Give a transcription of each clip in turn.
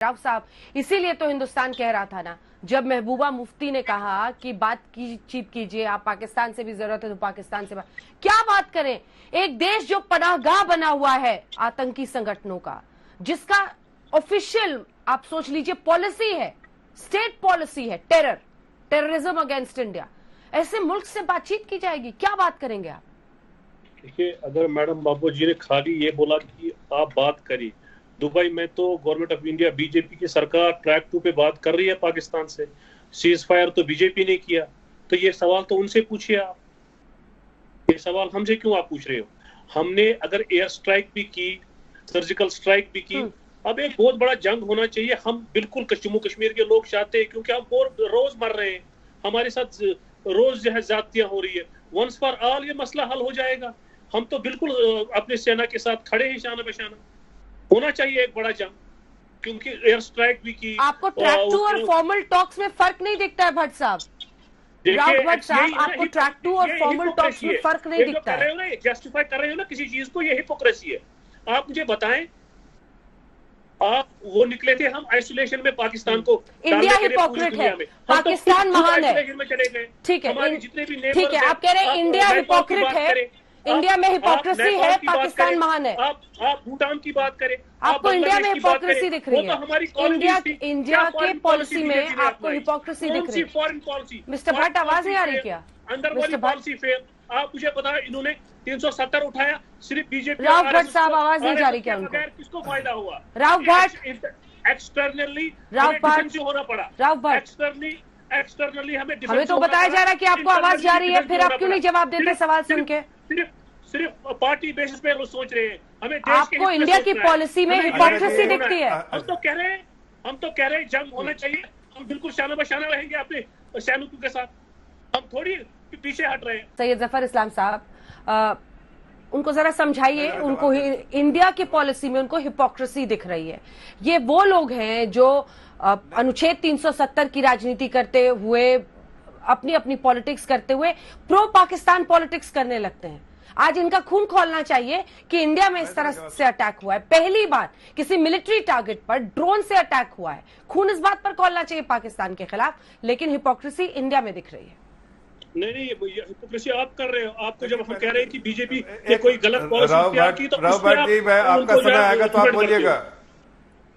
राव साहब, इसीलिए तो हिंदुस्तान कह रहा था ना, जब महबूबा मुफ्ती ने कहा कि बात कीजिए, आप पाकिस्तान से भी जरूरत है तो पाकिस्तान से क्या बात करें। एक देश जो पनाहगाह बना हुआ है आतंकी संगठनों का, जिसका ऑफिशियल आप सोच लीजिए पॉलिसी है, स्टेट पॉलिसी है टेररिज्म अगेंस्ट इंडिया, ऐसे मुल्क से बातचीत की जाएगी? क्या बात करेंगे आप? देखिए, अगर मैडम बाबू जी ने खाली ये बोला कि आप बात करिए, दुबई में तो गवर्नमेंट ऑफ इंडिया बीजेपी की सरकार ट्रैक 2 पे बात कर रही है पाकिस्तान से, सीज फायर तो बीजेपी ने किया, तो ये सवाल तो उनसे पूछिए आप, ये सवाल हमसे क्यों आप पूछ रहे हो? हमने अगर एयर स्ट्राइक भी की, सर्जिकल स्ट्राइक भी की, अब एक बहुत बड़ा जंग होना चाहिए। हम बिल्कुल जम्मू कश्मीर के लोग चाहते हैं, क्योंकि हम रोज मर रहे हैं, हमारे साथ रोज जो है ज्यादतियां हो रही है। वंस फॉर ऑल ये मसला हल हो जाएगा। हम तो बिल्कुल अपने सेना के साथ खड़े हैं, शाना बशाना। होना चाहिए एक बड़ा जंग, क्योंकि एयर स्ट्राइक भी की। आपको ट्रैक 2 और फॉर्मल टॉक्स में फर्क नहीं दिखता है भट्ट साहब? भट्ट साहब, आपको ट्रैक 2 और फॉर्मल टॉक्स में फर्क नहीं दिखता है? जस्टिफाई कर रहे हो ना किसी चीज को, ये हिपोक्रेसी है। आप मुझे बताएं, आप वो निकले थे हम आइसोलेशन में पाकिस्तान को, इंडिया हिपोक्रेट है, पाकिस्तान महान है, ठीक है, ठीक है, आप कह रहे हैं इंडिया हिपोक्रेट है, इंडिया में हिपोक्रेसी है, पाकिस्तान महान है। आप भूटान की बात करें, आपको इंडिया में हिपोक्रेसी दिख रही है? इंडिया के पॉलिसी में आपको हिपोक्रेसी दिख रही है? Foreign policy. मिस्टर भट्ट, आवाज नहीं आ रही क्या? अंदर वाली पॉलिसी फेल। आप मुझे बताएं, इन्होंने 370 उठाया, सिर्फ बीजेपी। राव भट्ट साहब, आवाज नहीं जा रही क्या उनको? किसको फायदा हुआ? राव भट्ट, एक्सटर्नली राव भट्ट होना पड़ा। राव भट्ट, एक्सटर्नली हमें तो बताया जा रहा है कि आपको आवाज जा रही है, फिर आप क्यों नहीं जवाब देते सवाल सुन के? सिर्फ पार्टी बेसिस पे लोग सोच रहे हैं। हमें आपको इंडिया की पॉलिसी में हिपोक्रेसी दिखती है? हम तो कह रहे हैं जंग होना चाहिए। हम बिल्कुल शाना बशाना रहेंगे अपने सैनिकों के साथ, हम थोड़ी पीछे हट रहे हैं। सैयद जफर इस्लाम साहब, उनको जरा समझाइए, उनको इंडिया की पॉलिसी में उनको हिपोक्रेसी दिख रही है। ये वो लोग हैं जो अनुच्छेद 370 की राजनीति करते हुए, अपनी अपनी पॉलिटिक्स करते हुए प्रो पाकिस्तान पॉलिटिक्स करने लगते हैं। आज इनका खून खोलना चाहिए कि इंडिया में इस तरह से अटैक हुआ है, पहली बार किसी मिलिट्री टारगेट पर ड्रोन से अटैक हुआ है। खून इस बात पर खोलना चाहिए पाकिस्तान के खिलाफ, लेकिन हिपोक्रेसी इंडिया में दिख रही है। नहीं, हिपोक्रेसी आप कर रहे हो। आपको जब हम कह रहे हैं कि बीजेपी ने कोई गलत पॉलिसी तैयार की, तो राव भट्ट जी, आपका समय आएगा तो आप बोलिएगा।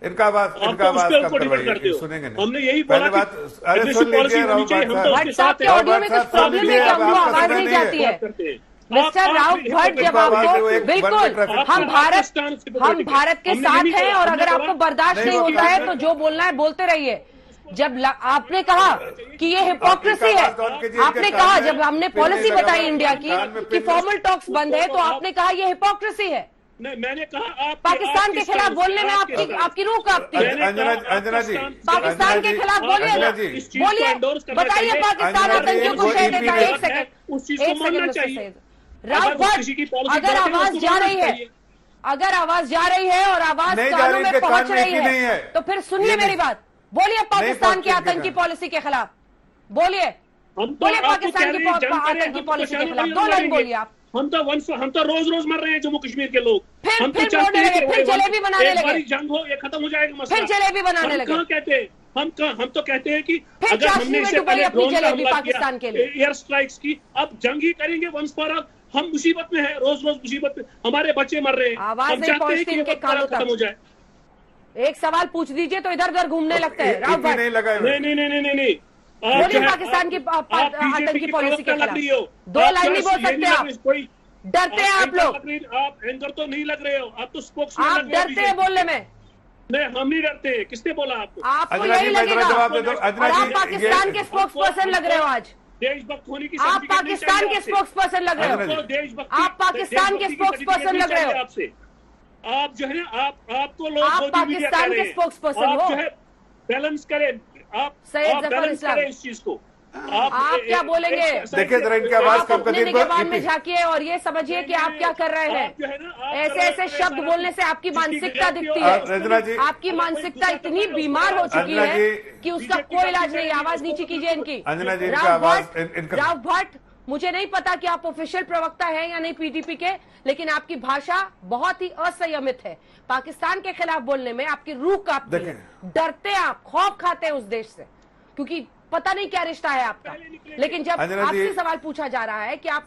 इनका बात सुनेंगे नहीं। हमने यही बोला कि अरे सुन लीजिए राव भट्ट साहब के ऑडियो में कुछ प्रॉब्लम है क्या? उनको आवाज नहीं जाती है? मिस्टर राव भट्ट, जब आपको बिल्कुल, हम भारत के साथ हैं, और अगर आपको बर्दाश्त नहीं होता है तो जो बोलना है बोलते रहिए। जब आपने कहा कि ये हिपोक्रेसी है, आपने कहा, जब हमने पॉलिसी बताई इंडिया की कि फॉर्मल टॉक्स बंद है, तो आपने कहा ये हिपोक्रेसी है। नहीं, मैंने कहा पाकिस्तान के खिलाफ बोलने में आपकी रूह कांपती है। अंजना जी, पाकिस्तान के खिलाफ बोलिए, बताइए पाकिस्तान आतंकियों को शह देता है। एक सेकंड राव भट्ट, अगर आवाज जा रही है, और आवाज कानों में पहुंच रही है, तो फिर सुनिए मेरी बात। बोलिए पाकिस्तान की आतंकी पॉलिसी के खिलाफ, बोलिए पाकिस्तान की आतंकी पॉलिसी के खिलाफ 2 लाइन बोलिए आप। हम तो रोज मर रहे हैं जम्मू कश्मीर के लोग। फिर जलेबी बनाने लगे, जंग हो, ये खत्म हो जाएगा मसला। फिर जलेबी बनाने लगे। हम तो कहते हैं कि फिर अगर हमने इससे पहले जलेबी पाकिस्तान के लिए एयर स्ट्राइक्स की, अब जंग ही करेंगे वंस फॉर ऑल। हम मुसीबत में हैं, रोज मुसीबत में, हमारे बच्चे मर रहे हैं। आवाज नहीं पहुंचती इनके कानों तक। खत्म हो जाए। एक सवाल पूछ दीजिए तो इधर उधर घूमने लगते हैं। राव भट्ट, नहीं, बोलिए पाकिस्तान की आतंकी पॉलिसी के खिलाफ 2 लाइन नहीं बोल सकते आप। डरते हैं आप लोग? आप एंकर तो नहीं लग रहे हो, आप तो स्पोक्स। आप डरते हैं बोलने में? नहीं, हम नहीं डरते। किसने बोला आपको? आपको यही लगेगा, और आप पाकिस्तान के स्पोक्स पर्सन लग रहे हो आज। देशभक्त होने की आप पाकिस्तान के स्पोक्स पर्सन लग रहे हो। आप पाकिस्तान के स्पोक्स पर्सन लग रहे हो। आपसे आप जो है ना, आपको लोग आप पाकिस्तान के स्पोक्स पर्सन हो। जो है बैलेंस करें, आप बैलेंस करें इस चीज को। आप क्या बोलेंगे? देखिए जरा इनकी आवाज कम कर दीजिए। निगरान में झांकिए और ये समझिए कि आप क्या कर रहे हैं। ऐसे शब्द बोलने से आपकी मानसिकता दिखती है। आपकी मानसिकता इतनी बीमार हो चुकी है कि उसका कोई इलाज नहीं। आवाज नीचे कीजिए इनकी। अंजना जी, राव भट्ट, मुझे नहीं पता कि आप ऑफिशियल प्रवक्ता हैं या नहीं पीडीपी के, लेकिन आपकी भाषा बहुत ही असंयमित है। पाकिस्तान के खिलाफ बोलने में आपकी रूह कांपती है, डरते हैं आप, खौफ खाते हैं उस देश से, क्योंकि पता नहीं क्या रिश्ता है आपका। लेकिन जब आपसे सवाल पूछा जा रहा है कि आप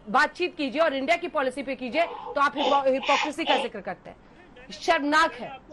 बातचीत कीजिए और इंडिया की पॉलिसी पे कीजिए, तो आप हिपोक्रेसी का जिक्र करते हैं। शर्मनाक है।